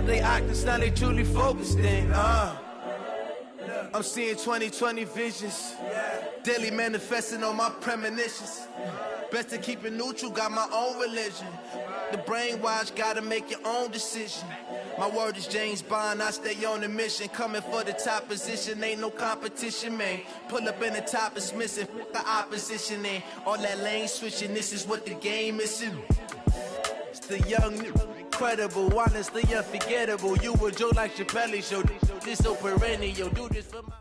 they actors, now they truly focused in. I'm seeing 2020 visions, daily manifesting on my premonitions. Best to keep it neutral, got my own religion. The brainwash, gotta make your own decision. My word is James Bond, I stay on the mission. Coming for the top position, ain't no competition, man. Pull up in the top, it's missing, the opposition ain't. All that lane switching, this is what the game is. It's the young, incredible, honestly unforgettable. You a Joe like Chappelle show, this so perennial. Do this for my...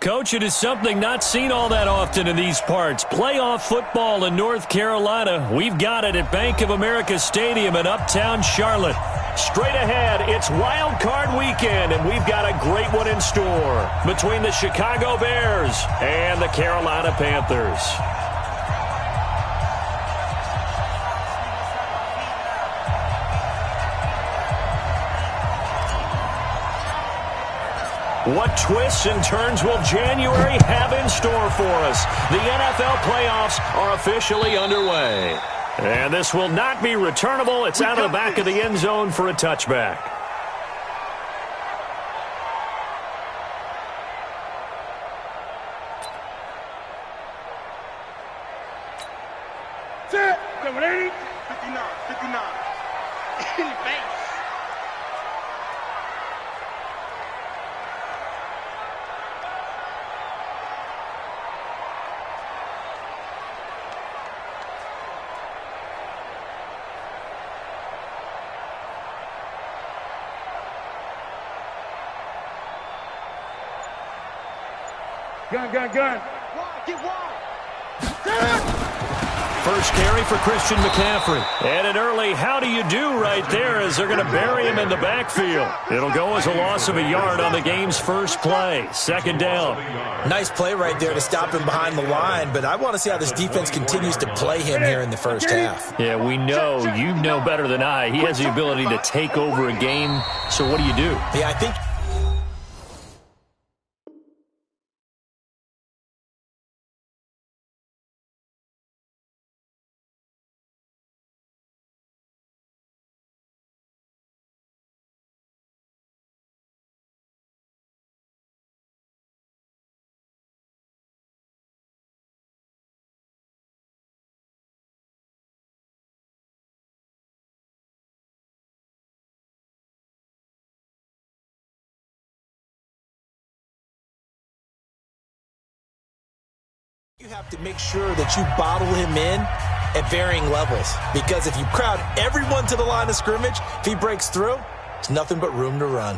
Coach, it is something not seen all that often in these parts. Playoff football in North Carolina. We've got it at Bank of America Stadium in Uptown Charlotte. Straight ahead, it's Wild Card Weekend, and we've got a great one in store between the Chicago Bears and the Carolina Panthers. What twists and turns will January have in store for us? The NFL playoffs are officially underway. And this will not be returnable. It's out of the back of the end zone for a touchback. Set. 780. 59. 59. In the face. Gun. Wide, get wide. First carry for Christian McCaffrey. And an early how do you do right there as they're going to bury him in the backfield. It'll go as a loss of a yard on the game's first play. Second down. Nice play right there to stop him behind the line, but I want to see how this defense continues to play him here in the first half. Yeah, we know, you know better than I. He has the ability to take over a game. So what do you do? Yeah, I think... You have to make sure that you bottle him in at varying levels, because if you crowd everyone to the line of scrimmage, if he breaks through, it's nothing but room to run.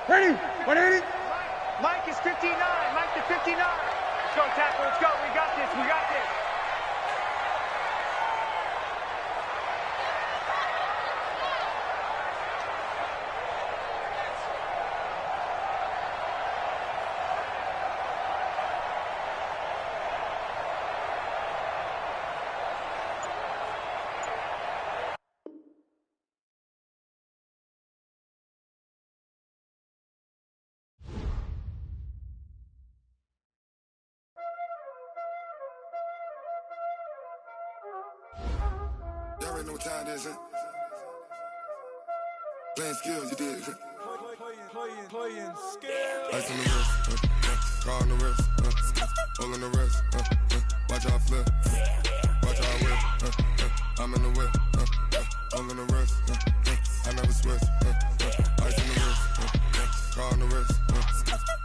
Ready? 180. Mike is 59. Mike to 59. Let's go, tackle. Let's go. We got this. We got this. Y'all already know what time it is, huh? Playing skills, you did. Playing skills. Ice on the wrist, car on the wrist, hole in the wrist, watch out flip, watch out whip, I'm in the whip, hole in the wrist, I never switch, ice on the wrist, car on the wrist,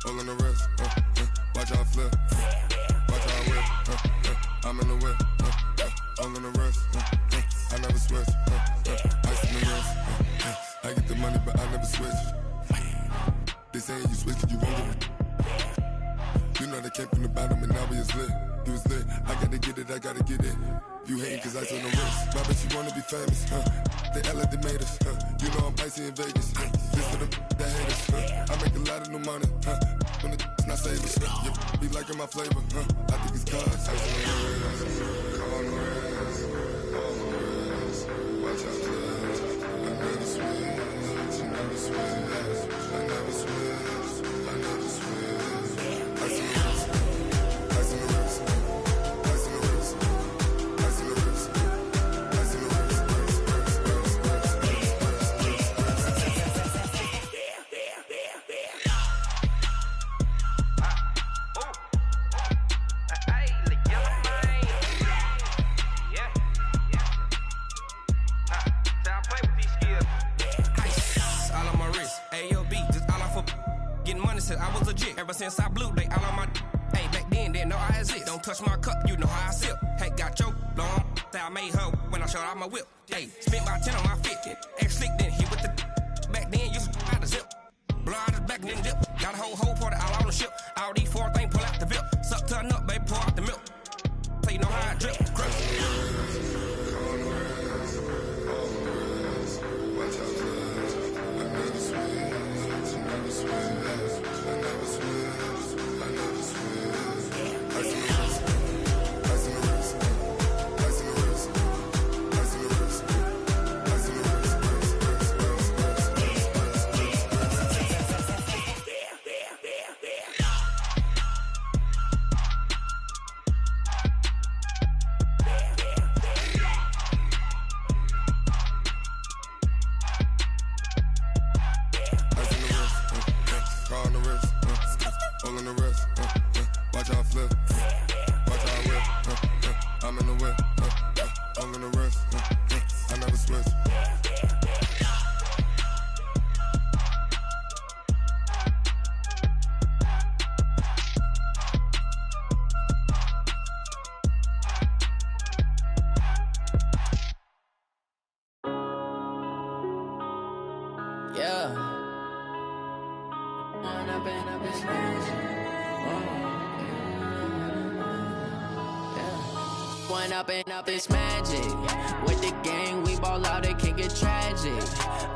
hole in the wrist, watch out flip, watch out whip, I'm in the whip, hole in the wrist, I never switch, ice in the wrist, I get the money but I never switch. They saying you switch it, you won't get it. You know they came from the bottom and now we is lit. You was lit, I gotta get it, I gotta get it. You hating cause ice on the wrist. My bitch, you wanna be famous, They Ella, they made us, You know I'm icy in Vegas, This for the that hate us, I make a lot of new money, When the not savers, You be liking my flavor, I think it's cause ice on the wrist. Car on the wrist, watch out, since I was legit. Ever since I blew, they all on my. Hey, back then, didn't know I exist. Don't touch my cup, you know how I sip. Hey, got your long. I made her when I showed out my whip. Hey, spent about 10 on my fit. Ex-slick, then hit with the. Back then, you out the zip. Blow out his back, then dip. Got a whole party all on the ship. All these 4 things, pull out the VIP. Suck to a nut, baby, pour out the milk. So you know how I drip. Up this magic with the gang, we ball out, it can get tragic.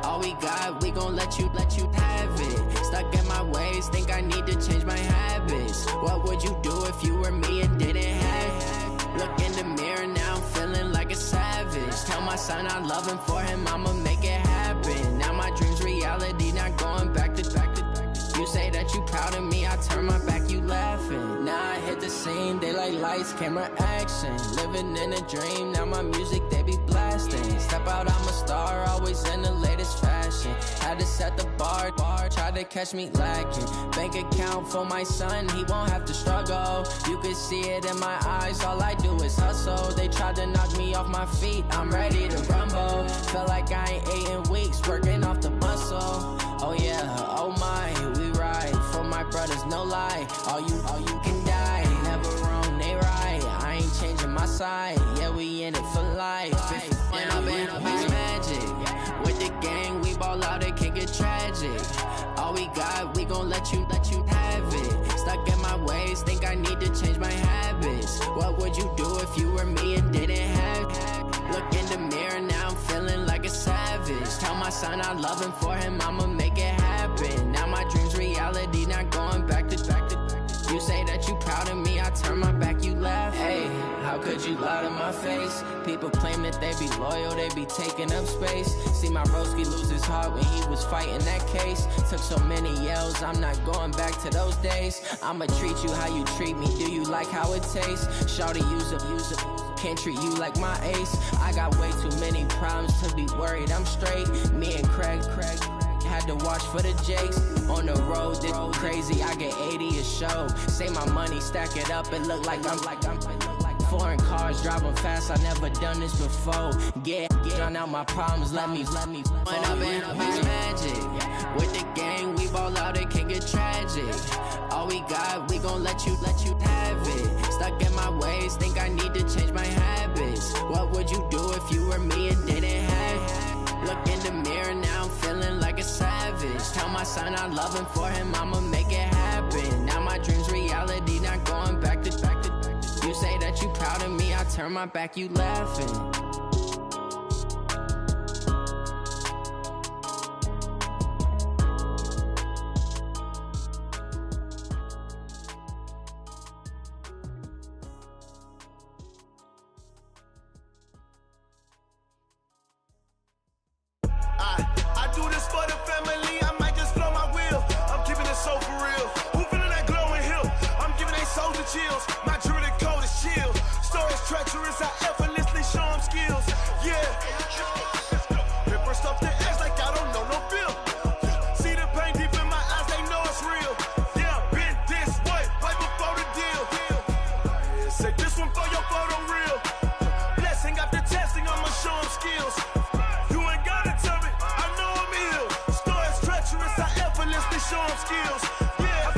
All we got, we gon' let you have it. Stuck in my ways, think I need to change my habits. What would you do if you were me and didn't have it? Look in the mirror now, I'm feeling like a savage. Tell my son I love him, for him I'ma make it happen. Now my dream's reality, not going back to. You say that you proud of me, I turn my back, you laughing. Now I hit the scene, they like lights, camera, action. Living in a dream, now my music, they be blasting. Step out, I'm a star, always in the latest fashion. Had to set the bar, try to catch me lacking. Bank account for my son, he won't have to struggle. You can see it in my eyes, all I do is hustle. They tried to knock me off my feet, I'm ready to rumble. Feel like I ain't ate in weeks, working off the muscle. Oh yeah, oh my, we ride for my brothers, no lie. All you can die, never wrong, they right. I ain't changing my side, yeah, we in it for life. When up in it's magic, with the gang, we ball out, it can get tragic. All we got, we gon' let you have it. Stuck in my ways, think I need to change my habits. What would you do if you were me and didn't have it? Look in the mirror now, I'm feeling like a savage. Tell my son I love him, for him I'ma make it happen. Now my dream's reality, not going back to. You say that you proud of me, I turn my back, you laugh. Hey, how could you lie to my face? People claim that they be loyal, they be taking up space. See my broski lose his heart when he was fighting that case. Took so many yells, I'm not going back to those days. I'ma treat you how you treat me, do you like how it tastes? Shawty, use it. Can't treat you like my ace. I got way too many problems to be worried, I'm straight. Me and Craig had to watch for the Jakes. On the road, this crazy, I get 80 a show. Say my money, stack it up, it look like I'm foreign cars, driving fast, I never done this before. Get on out my problems, let me When up in it's magic, with the gang, we ball out, it can get tragic. All we got, we gon' let you have it. Stuck in my ways, think I need to change my habits. What would you do if you were me and didn't have it? Look in the mirror now, I'm feeling like a savage. Tell my son I love him, for him I'ma make it happen. Now my dream's reality, not going back to. You say that you proud of me, I turn my back, you laughing. I do this for the family, I might just blow my wheel. I'm keeping it so for real. Who feeling that glowing hill? I'm giving they soldier chills. My jewelry code is chill. Stories treacherous, I effortlessly show them skills. Yeah. Ripper stuff the edge like I don't know no feel. See the pain deep in my eyes, they know it's real. Yeah, been this way, right before the deal. Say this one for your photo real. Blessing after testing, I'ma show them skills. You ain't gotta tell me, I know I'm ill. Stories treacherous, I effortlessly show them skills. Yeah,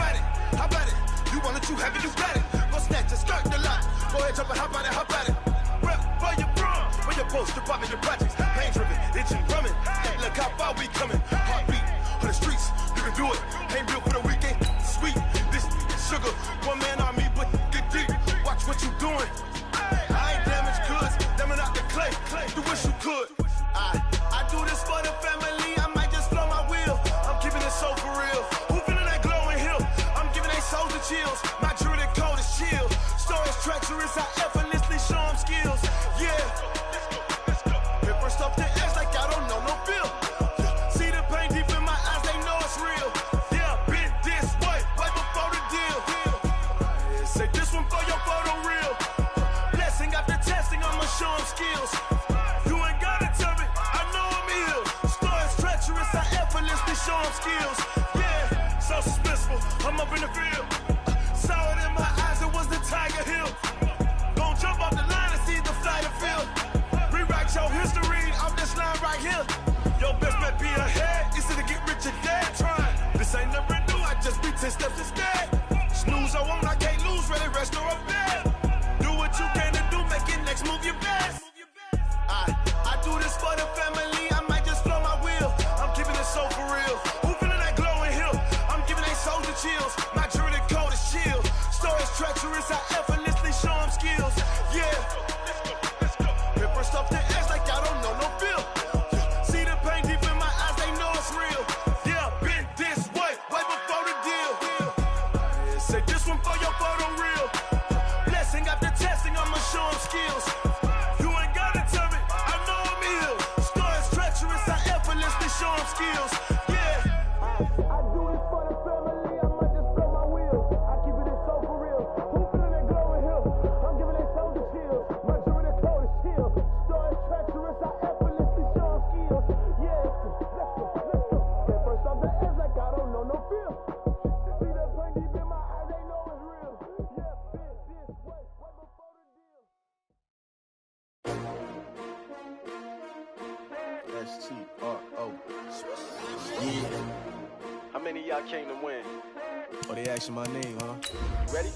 Tell me how about it, how about it? Rep for your bro, for your post, your pop, your projects. Pain driven, itching, drumming. Look how far we coming. Heartbeat for the streets, you can do it. Ain't built for the weekend. Sweet, this sugar, one man army, but get deep. Watch what you doing. I ain't damaged goods, damn out the clay. You wish you could. I do this for the family. I might just blow my wheel. I'm keeping it so for real. Who feeling that glowing hill? I'm giving they souls the chills. My druid code is chill. Stories treacherous, I effortlessly show them skills. Yeah. Paper stuff the edge like I don't know no feel. See the pain deep in my eyes, they know it's real. Yeah, been this way, way before the deal. Say this one for your photo real. Blessing after testing, I'ma show them skills. You ain't gotta tell me, I know I'm ill. Stories treacherous, I effortlessly show them skills. Yeah, so suspenseful, I'm up in the field. Saw it in my eyes, it was the Tiger Hill. Gon' jump off the line and see the flight of field. Rewrite your history off this line right here. Your best bet be ahead, easy to get rich or dead. Trying, this ain't never new, I just be 10 steps instead. Snooze I won't, I can't lose, ready, rest or up bed. Do what you can to do, make it next move your best. I do this for the family, I might just blow my wheel. I'm keeping it so for real. Who feeling that glowing hill? I'm giving they souls the chills. My druid code is chill. Stories treacherous, I effortlessly show them skills. Yeah. Paper stuff the edge like I don't know no feel. See the pain deep in my eyes, they know it's real. Yeah, been this way, way before the deal. Say this one for your photo real. Blessing after testing, I'ma show them skills. You ain't gotta tell me, I know I'm ill. Stories treacherous, I effortlessly show them skills. Yeah. I do this for the family, I might just blow my wheel. I keep it so for real. Who feeling that glowing hill? I'm giving they souls the chills. My druid code is chill. Stories treacherous, I effortlessly show them skills. Yeah, let's go. Get first off the edge like I don't know no feel. See that pain deep in my eyes, they know it's real. Yeah, been this way, way before the deal. S-T-R-O. Yeah. How many of y'all came to win? Oh, they asking my name, huh? Ready?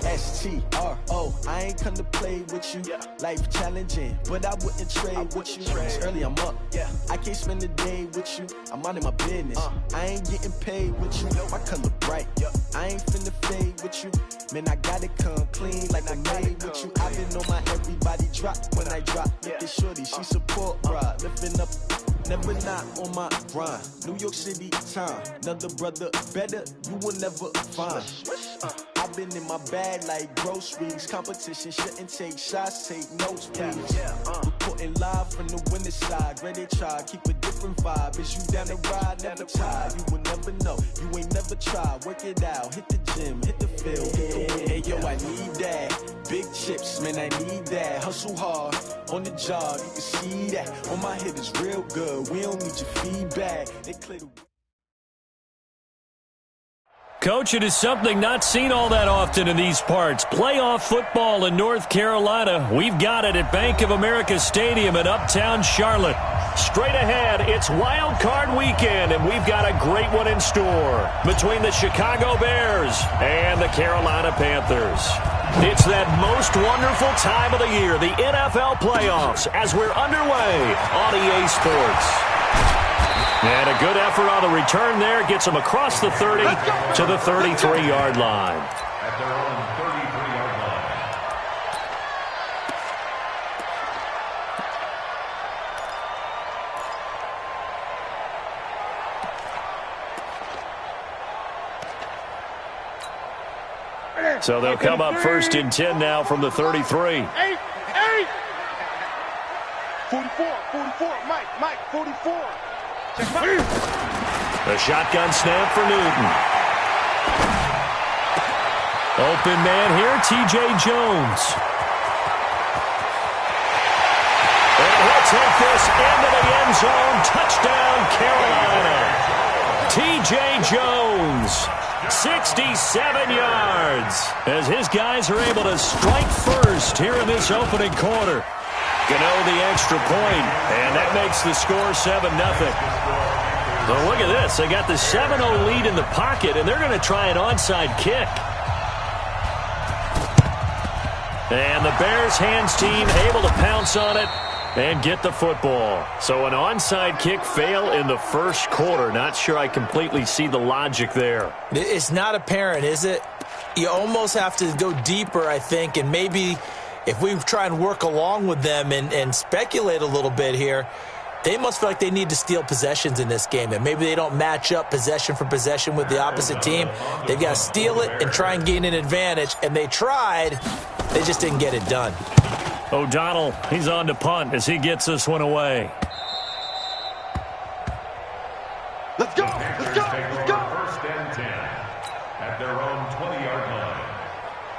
S-T-R-O. I ain't come to play with you. Yeah. Life challenging, but I wouldn't trade with you. It's early, I'm up. Yeah. I can't spend the day with you. I'm minding my business. I ain't getting paid with you. My color bright. Yeah. I ain't finna fade with you. Man, I gotta come clean like I made with you. I've been on my everybody drop when I drop. Look at shorty, she support ride. Lifting up, never not on my grind. New York City time. Another brother better, you will never find. I've been in my bag like groceries. Competition shouldn't take shots, take notes, please. Reporting live from the winning side. Ready to try, keep a different vibe. Is you down the ride, never try. You will never know, you ain't never tried. Work it out, hit the gym, hit the field, hit the win. Hey yo, I need that. Big chips, man, I need that. Hustle hard, on the job, you can see that. On my head is real good, we don't need your feedback. They clear the... Coach, it is something not seen all that often in these parts. Playoff football in North Carolina. We've got it at Bank of America Stadium in Uptown Charlotte. Straight ahead, it's Wild Card Weekend, and we've got a great one in store between the Chicago Bears and the Carolina Panthers. It's that most wonderful time of the year, the NFL playoffs, as we're underway on EA Sports. And a good effort on the return there gets them across the 30 to the 33-yard line. At their own 33-yard line. So they'll come up first and 10 now from the 33. 44, Mike, 44. The shotgun snap for Newton. Open man here, T.J. Jones. And he'll take this into the end zone. Touchdown, Carolina. T.J. Jones, 67 yards, as his guys are able to strike first here in this opening quarter. Gano the extra point, and that makes the score 7-0. Well, look at this. They got the 7-0 lead in the pocket, and they're going to try an onside kick. And the Bears hands team able to pounce on it and get the football. So an onside kick fail in the first quarter. Not sure I completely see the logic there. It's not apparent, is it? You almost have to go deeper, I think, and maybe if we try and work along with them and speculate a little bit here, they must feel like they need to steal possessions in this game, and maybe they don't match up possession for possession with the opposite team. They've got to steal it and try and gain an advantage, and they tried. They just didn't get it done. O'Donnell, he's on to punt as he gets this one away. Let's go! Let's go! Let's go! First and 10 at their own 20-yard line.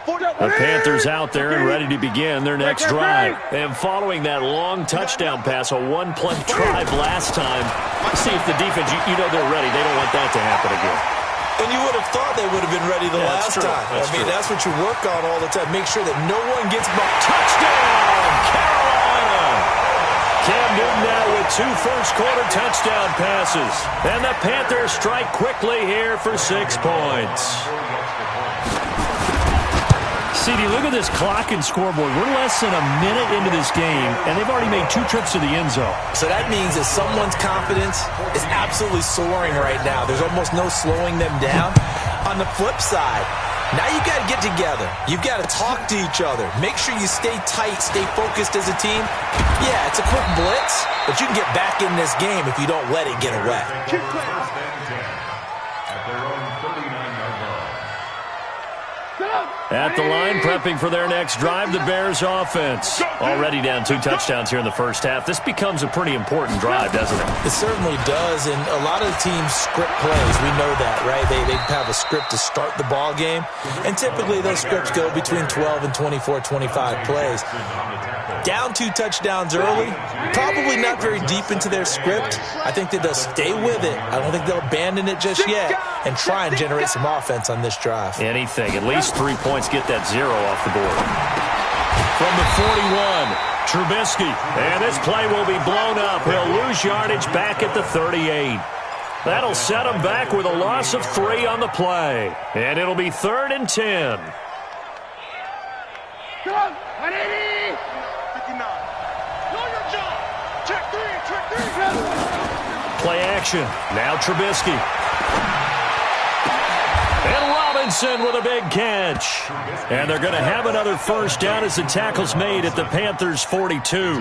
The Panthers out there and ready to begin their next drive. And following that long touchdown pass, a one-play drive last time, see if the defense, you know they're ready. They don't want that to happen again. And you would have thought they would have been ready the last time. That's what you work on all the time. Make sure that no one gets bumped. Touchdown, Carolina! Cam Newton now with 2 first-quarter touchdown passes. And the Panthers strike quickly here for 6 points. CD, look at this clock and scoreboard. We're less than a minute into this game, and they've already made 2 trips to the end zone. So that means that someone's confidence is absolutely soaring right now. There's almost no slowing them down. On the flip side, now you got to get together. You've got to talk to each other. Make sure you stay tight, stay focused as a team. Yeah, it's a quick blitz, but you can get back in this game if you don't let it get away. First and 10 at their own 39-yard line. At the line, prepping for their next drive, the Bears offense. Already down 2 touchdowns here in the first half. This becomes a pretty important drive, doesn't it? It certainly does, and a lot of the teams script plays. We know that, right? They have a script to start the ball game, and typically those scripts go between 12 and 24, 25 plays. Down 2 touchdowns early, probably not very deep into their script. I think that they'll stay with it. I don't think they'll abandon it just yet and try and generate some offense on this drive. Anything. At least 3 points. Get that 0 off the board. From the 41, Trubisky. And this play will be blown up. He'll lose yardage back at the 38. That'll set him back with a loss of 3 on the play. And it'll be 3rd and 10. Come on! 180! 59. Know your job! Check 3! Play action. Now Trubisky. And Robinson with a big catch. And they're going to have another first down as the tackle's made at the Panthers' 42.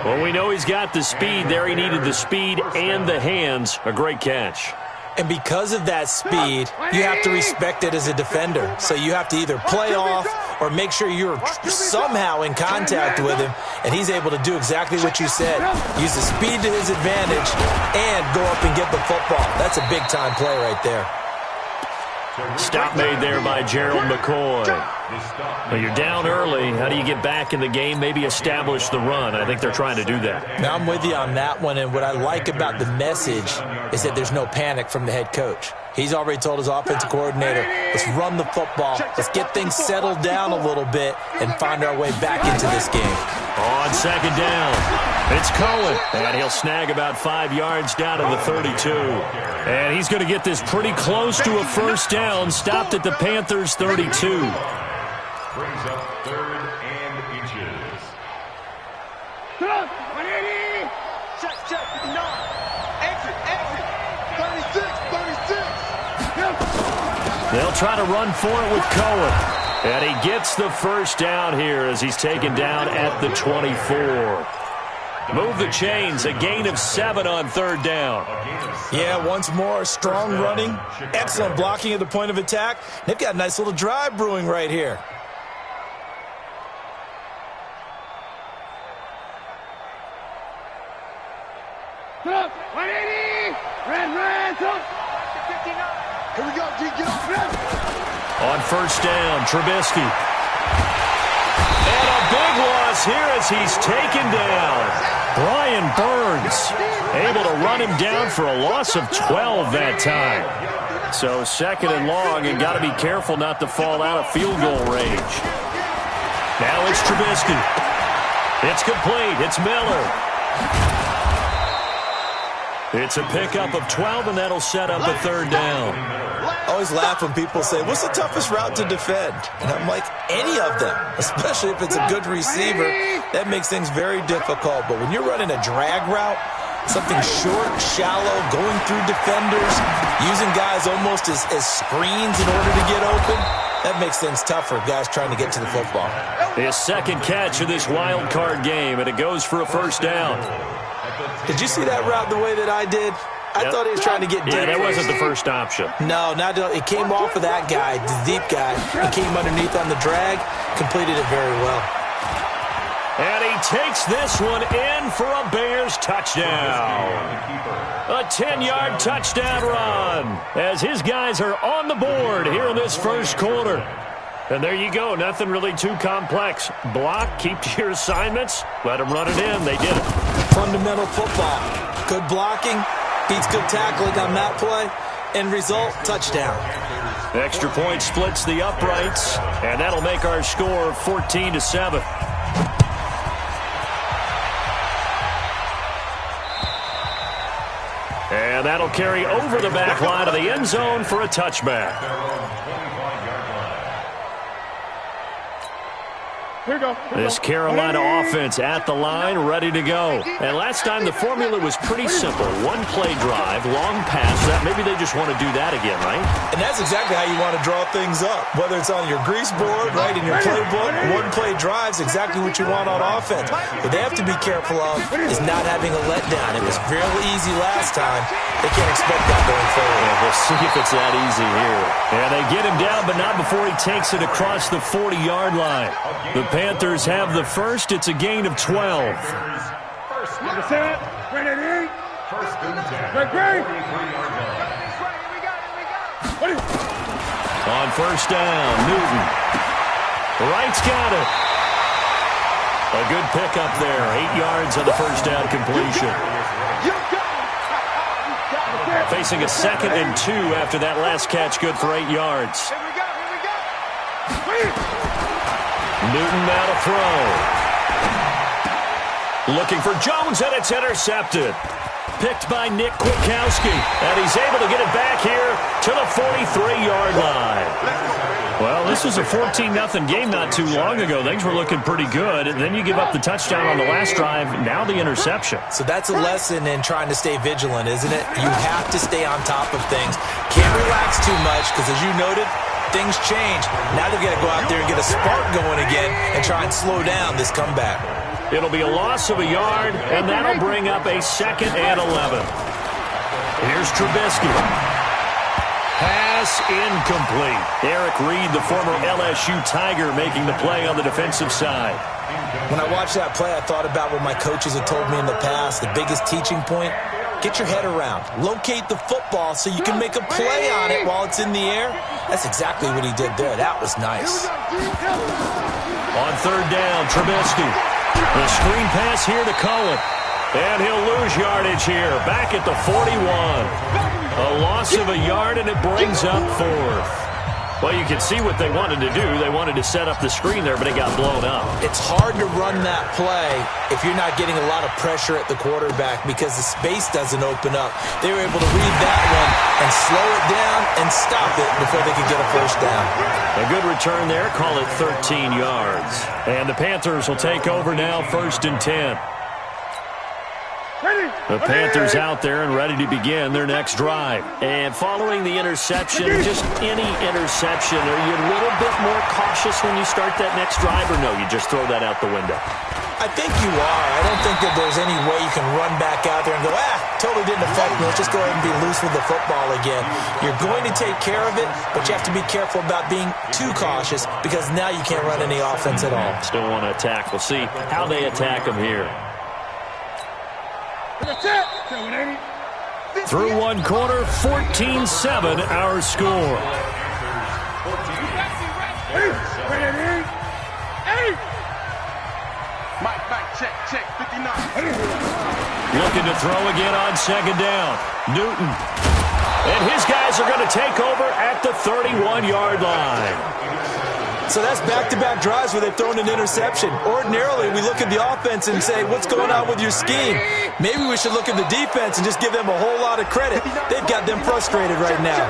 Well, we know he's got the speed there. He needed the speed and the hands. A great catch. And because of that speed, you have to respect it as a defender. So you have to either play off or make sure you're somehow in contact with him, and he's able to do exactly what you said. Use the speed to his advantage and go up and get the football. That's a big-time play right there. Stop made there by Gerald McCoy. Well, you're down early. How do you get back in the game? Maybe establish the run. I think they're trying to do that. Now, I'm with you on that one, and what I like about the message is that there's no panic from the head coach. He's already told his offensive coordinator, let's run the football, let's get things settled down a little bit and find our way back into this game. On 2nd down, it's Cohen, and he'll snag about 5 yards down to the 32. And he's going to get this pretty close to a first down, stopped at the Panthers' 32. Brings up 3rd and inches. Come on! 180! Check, 59. Exit! 36! They'll try to run for it with Cohen. And he gets the first down here as he's taken down at the 24. Move the chains, a gain of 7 on 3rd down. Yeah, once more, strong running, excellent blocking at the point of attack. They've got a nice little drive brewing right here. Come on! 180! Red, come! 59. Here we go, G, get off red! On first down, Trubisky. And a big loss here as he's taken down. Brian Burns able to run him down for a loss of 12 that time. So 2nd and long, and got to be careful not to fall out of field goal range. Now it's Trubisky. It's complete. It's Miller. It's a pickup of 12, and that'll set up a 3rd down. I always laugh when people say, what's the toughest route to defend? And I'm like, any of them, especially if it's a good receiver. That makes things very difficult. But when you're running a drag route, something short, shallow, going through defenders, using guys almost as screens in order to get open, that makes things tough for guys trying to get to the football. His second catch of this wild card game, and it goes for a first down. Did you see that route the way that I did? I thought he was trying to get deep. Yeah, that wasn't the first option. No, it came off of that guy, the deep guy, and came underneath on the drag, completed it very well. And he takes this one in for a Bears touchdown. A 10-yard touchdown run as his guys are on the board here in this first quarter. And there you go. Nothing really too complex. Block, keep to your assignments, let them run it in. They did it. Fundamental football. Good blocking, beats good tackling on that play. End result, touchdown. Extra point splits the uprights, and that'll make our score 14-7. And that'll carry over the back line of the end zone for a touchback. This Carolina offense at the line, ready to go. And last time the formula was pretty simple. One play drive, long pass. Maybe they just want to do that again, right? And that's exactly how you want to draw things up. Whether it's on your grease board, right, in your playbook, one play drive is exactly what you want on offense. What they have to be careful of is not having a letdown. It was fairly easy last time. They can't expect that going forward. Yeah, we'll see if it's that easy here. And they get him down, but not before he takes it across the 40-yard line. The Panthers have the first. It's a gain of 12. On first down, Newton. Wright's got it. A good pickup there. 8 yards on the first down completion. Facing a 2nd and 2 after that last catch, good for 8 yards. Newton now to throw. Looking for Jones, and it's intercepted. Picked by Nick Kwiatkowski, and he's able to get it back here to the 43-yard line. Well, this was a 14-0 game not too long ago. Things were looking pretty good, and then you give up the touchdown on the last drive, now the interception. So that's a lesson in trying to stay vigilant, isn't it? You have to stay on top of things. Can't relax too much, because as you noted, things change. Now they've got to go out there and get a spark going again and try and slow down this comeback. It'll be a loss of a yard, and that'll bring up a 2nd and 11. Here's Trubisky. Pass incomplete. Eric Reed, the former LSU Tiger, making the play on the defensive side. When I watched that play, I thought about what my coaches had told me in the past. The biggest teaching point, get your head around. Locate the football so you can make a play on it while it's in the air. That's exactly what he did there. That was nice. On third down, Trubisky. The screen pass here to Cohen. And he'll lose yardage here. Back at the 41. A loss of a yard, and it brings up 4th. Well, you can see what they wanted to do. They wanted to set up the screen there, but it got blown up. It's hard to run that play if you're not getting a lot of pressure at the quarterback because the space doesn't open up. They were able to read that one and slow it down and stop it before they could get a first down. A good return there. Call it 13 yards. And the Panthers will take over now, 1st and 10. The Panthers out there and ready to begin their next drive. And following the interception, just any interception, are you a little bit more cautious when you start that next drive, or no, you just throw that out the window? I think you are. I don't think that there's any way you can run back out there and go, totally didn't affect me. Let's just go ahead and be loose with the football again. You're going to take care of it, but you have to be careful about being too cautious because now you can't run any offense at all. Still want to attack. We'll see how they attack them here. Through one quarter, 14-7 our score. Check, 59. Looking to throw again on 2nd down. Newton. And his guys are going to take over at the 31-yard line. So that's back-to-back drives where they've thrown an interception. Ordinarily, we look at the offense and say, what's going on with your scheme? Maybe we should look at the defense and just give them a whole lot of credit. They've got them frustrated right now.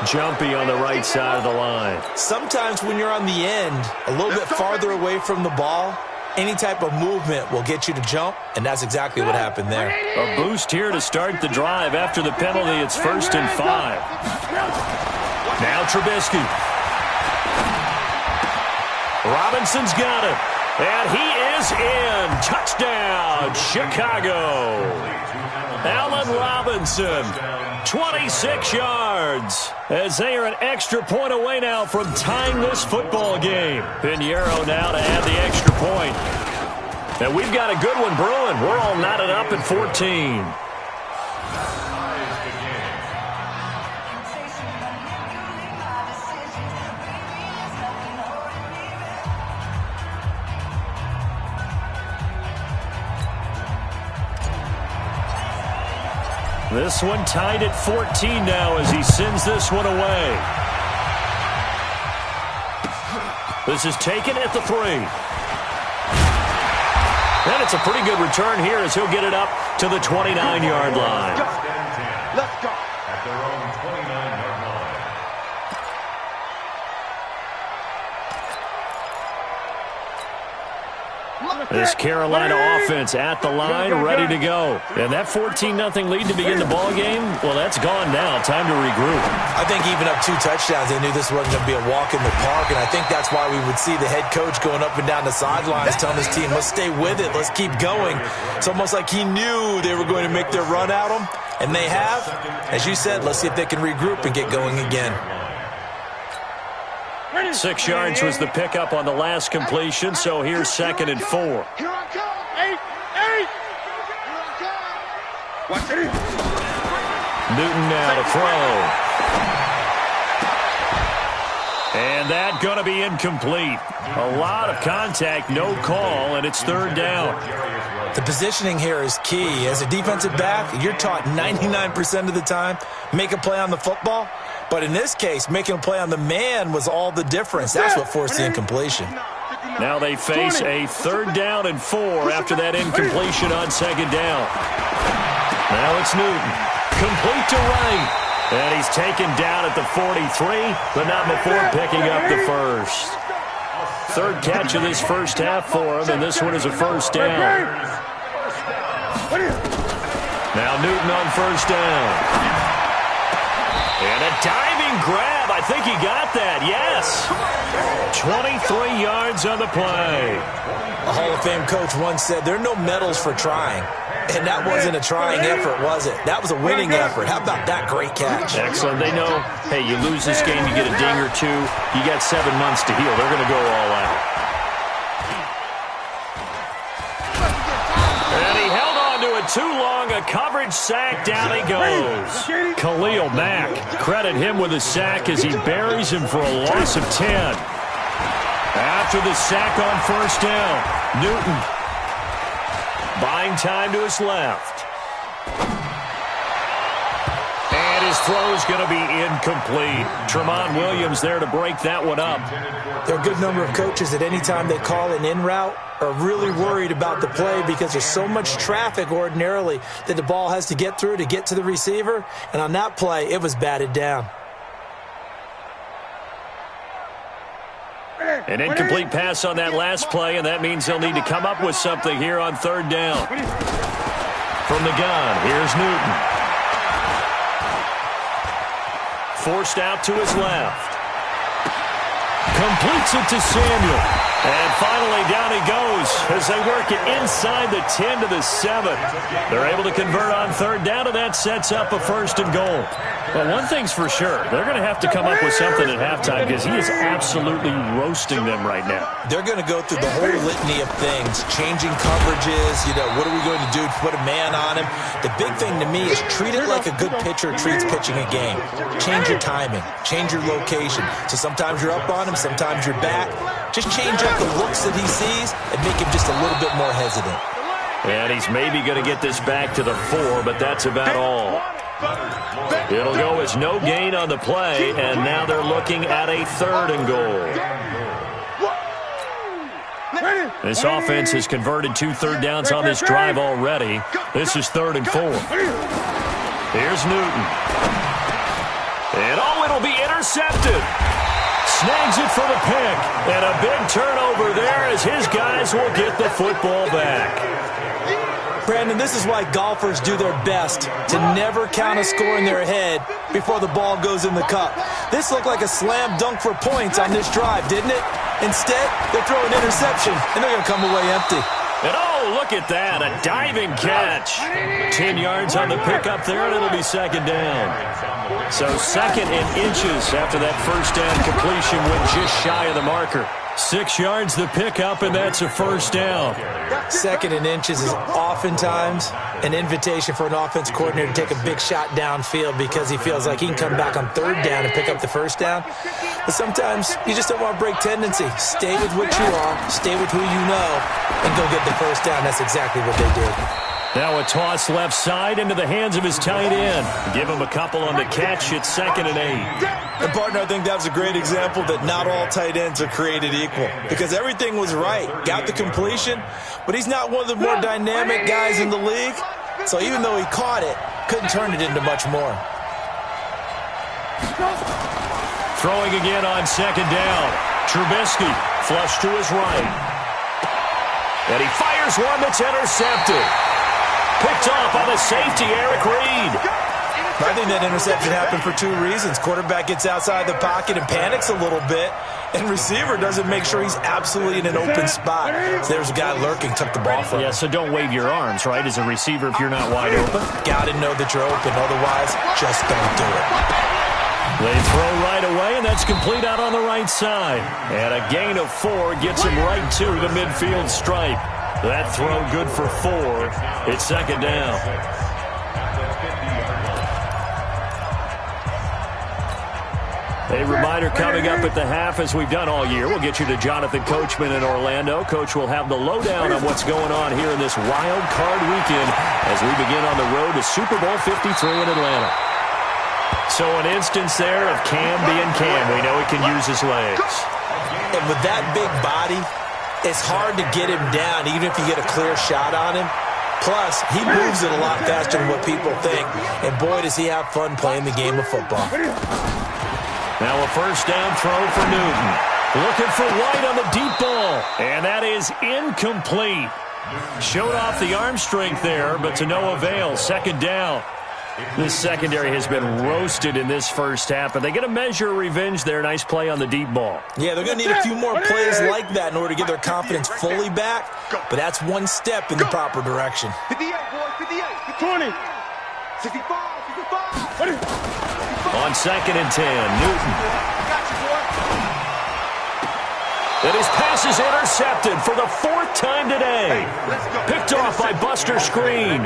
Jumpy on the right side of the line. Sometimes when you're on the end, a little bit farther away from the ball, any type of movement will get you to jump, and that's exactly what happened there. A boost here to start the drive. After the penalty, it's 1st and 5. Now Trubisky. Robinson's got it. And he is in. Touchdown, Chicago. Allen Robinson, 26 yards. As they are an extra point away now from tying this football game. Pinheiro now to add the extra point. And we've got a good one brewing. We're all knotted up at 14. This one tied at 14 now as he sends this one away. This is taken at the 3. And it's a pretty good return here as he'll get it up to the 29-yard line. Let's go. At their own 29-yard line. This Carolina offense at the line, ready to go. And that 14-0 lead to begin the ball game, well, that's gone now. Time to regroup. I think even up 2 touchdowns, they knew this wasn't going to be a walk in the park, and I think that's why we would see the head coach going up and down the sidelines telling his team, let's stay with it, let's keep going. It's almost like he knew they were going to make their run at him, and they have. As you said, let's see if they can regroup and get going again. 6 yards was the pickup on the last completion, so here's 2nd and 4. Here I come. 8. Here I come. Watch it. Newton now to throw. And that going to be incomplete. A lot of contact, no call, and it's 3rd down. The positioning here is key. As a defensive back, you're taught 99% of the time, make a play on the football. But in this case, making a play on the man was all the difference. That's what forced the incompletion. Now they face a 3rd down and 4 after that incompletion on 2nd down. Now it's Newton. Complete to right. And he's taken down at the 43, but not before picking up the first. 3rd catch of this first half for him, and this one is a 1st down. Now Newton on 1st down. And a diving grab. I think he got that. Yes. 23 yards on the play. A Hall of Fame coach once said, there are no medals for trying. And that wasn't a trying effort, was it? That was a winning effort. How about that great catch? Excellent. They know, hey, you lose this game, you get a ding or 2. You got 7 months to heal. They're going to go all out. And he held on to it too long. A coverage sack. Down he goes. Khalil Mack. Credit him with a sack as he buries him for a loss of 10. After the sack on 1st down, Newton buying time to his left. And his throw is going to be incomplete. Tramon Williams there to break that one up. There are a good number of coaches that any time they call an in route are really worried about the play because there's so much traffic ordinarily that the ball has to get through to get to the receiver. And on that play, it was batted down. An incomplete pass on that last play, and that means they'll need to come up with something here on 3rd down. From the gun, here's Newton. Forced out to his left. Completes it to Samuel. And finally, down he goes as they work it inside the 10 to the 7. They're able to convert on 3rd down, and that sets up a 1st and goal. Well, one thing's for sure. They're going to have to come up with something at halftime because he is absolutely roasting them right now. They're going to go through the whole litany of things, changing coverages, what are we going to do to put a man on him? The big thing to me is treat it like a good pitcher treats pitching a game. Change your timing, change your location. So sometimes you're up on him, sometimes you're back. Just change up the looks that he sees and make him just a little bit more hesitant. And he's maybe going to get this back to the 4, but that's about all. It'll go as no gain on the play, and now they're looking at a 3rd and goal. This offense has converted 2 3rd downs on this drive already. This is 3rd and 4. Here's Newton. And it'll be intercepted. Snags it for the pick. And a big turnover there as his guys will get the football back. Brandon, this is why golfers do their best to never count a score in their head before the ball goes in the cup. This looked like a slam dunk for points on this drive, didn't it? Instead, they'll throw an interception, and they're going to come away empty. And oh, look at that, a diving catch. 10 yards on the pickup there, and it'll be second down. So second and inches after that first down completion went just shy of the marker. 6 yards the pickup, and that's a first down. Second and inches is oftentimes an invitation for an offense coordinator to take a big shot downfield because he feels like he can come back on third down and pick up the first down. But sometimes you just don't want to break tendency. Stay with what you are, stay with who you know, and go get the first down. That's exactly what they did. Now a toss left side into the hands of his tight end. Give him a couple on the catch. It's 2nd and 8. And, partner, I think that was a great example that not all tight ends are created equal because everything was right. Got the completion, but he's not one of the more dynamic guys in the league. So even though he caught it, couldn't turn it into much more. Throwing again on 2nd down. Trubisky flush to his right. And he fires one that's intercepted. Picked off by the safety, Eric Reed. I think that interception happened for 2 reasons. Quarterback gets outside the pocket and panics a little bit, and receiver doesn't make sure he's absolutely in an open spot. So there's a guy lurking, took the ball from him. Yeah, so don't wave your arms, right, as a receiver if you're not wide open. Got to know that you're open. Otherwise, just don't do it. They throw right away, and that's complete out on the right side. And a gain of 4 gets him right to the midfield stripe. That throw good for 4. It's 2nd down. A reminder coming up at the half, as we've done all year. We'll get you to Jonathan Coachman in Orlando. Coach will have the lowdown on what's going on here in this wild card weekend as we begin on the road to Super Bowl 53 in Atlanta. So an instance there of Cam being Cam. We know he can use his legs. And with that big body, it's hard to get him down, even if you get a clear shot on him. Plus, he moves it a lot faster than what people think. And boy, does he have fun playing the game of football. Now a first down throw for Newton. Looking for White on the deep ball. And that is incomplete. Showed off the arm strength there, but to no avail. 2nd down. This secondary has been roasted in this first half, but they get a measure of revenge there. Nice play on the deep ball. Yeah, they're going to need a few more plays like that in order to get their confidence fully back, but that's one step in the proper direction. 58, boys, 58, 20, 65, 65. On 2nd and 10, Newton. And his pass is intercepted for the 4th time today. Picked off by Buster Screen.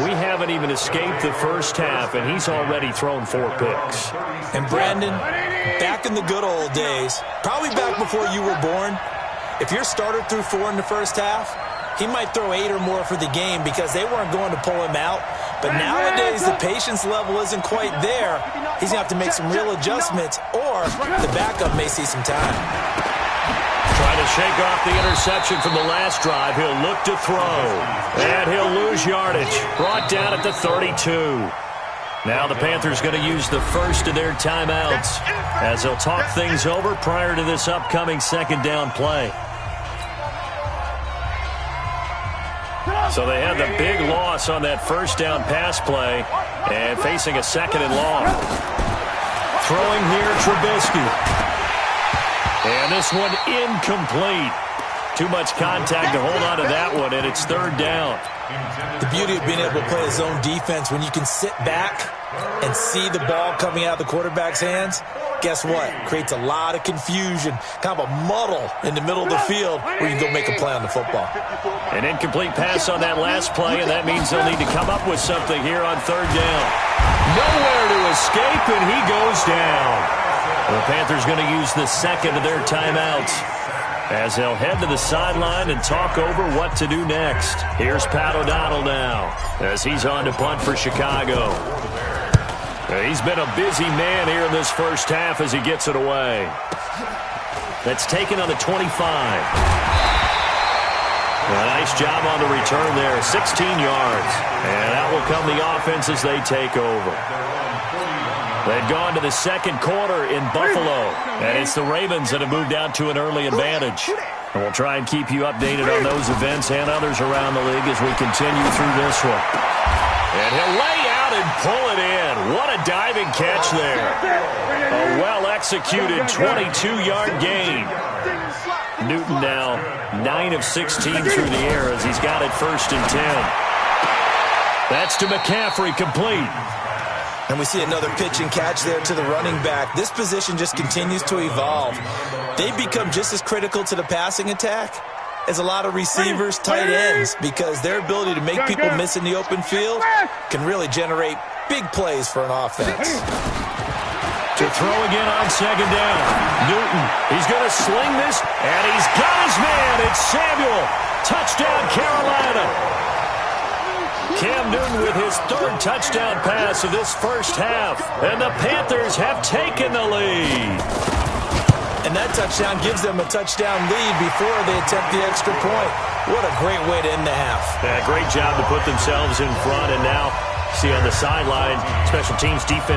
We haven't even escaped the first half, and he's already thrown 4 picks. And Brandon, back in the good old days, probably back before you were born, if your starter threw 4 in the first half, he might throw 8 or more for the game because they weren't going to pull him out. But nowadays, the patience level isn't quite there. He's going to have to make some real adjustments, or the backup may see some time. Trying to shake off the interception from the last drive. He'll look to throw. And he'll lose yardage. Brought down at the 32. Now the Panthers going to use the first of their timeouts as they'll talk things over prior to this upcoming 2nd down play. So they had the big loss on that first down pass play and facing a 2nd and long. Throwing here, Trubisky. And this one incomplete. Too much contact to hold on to that one, and it's 3rd down. The beauty of being able to play a zone defense when you can sit back and see the ball coming out of the quarterback's hands, guess what? Creates a lot of confusion, kind of a muddle in the middle of the field where you can go make a play on the football. An incomplete pass on that last play, and that means they'll need to come up with something here on 3rd down. Nowhere to escape, and he goes down. The Panthers going to use the 2nd of their timeouts as they'll head to the sideline and talk over what to do next. Here's Pat O'Donnell now as he's on to punt for Chicago. He's been a busy man here in this first half as he gets it away. That's taken on the 25. A nice job on the return there, 16 yards. And that will come the offense as they take over. They've gone to the second quarter in Buffalo, and it's the Ravens that have moved out to an early advantage. And we'll try and keep you updated on those events and others around the league as we continue through this one. And he'll lay out and pull it in. What a diving catch there. A well-executed 22-yard gain. Newton now 9 of 16 through the air as he's got it 1st and 10. That's to McCaffrey, complete. And we see another pitch and catch there to the running back. This position just continues to evolve. They've become just as critical to the passing attack as a lot of receivers, tight ends, because their ability to make people miss in the open field can really generate big plays for an offense. To throw again on 2nd down. Newton, he's going to sling this, and he's got his man. It's Samuel. Touchdown, Carolina. Cam Newton with his 3rd touchdown pass of this first half. And the Panthers have taken the lead. And that touchdown gives them a touchdown lead before they attempt the extra point. What a great way to end the half. Yeah, great job to put themselves in front. And now, see on the sideline, special teams defense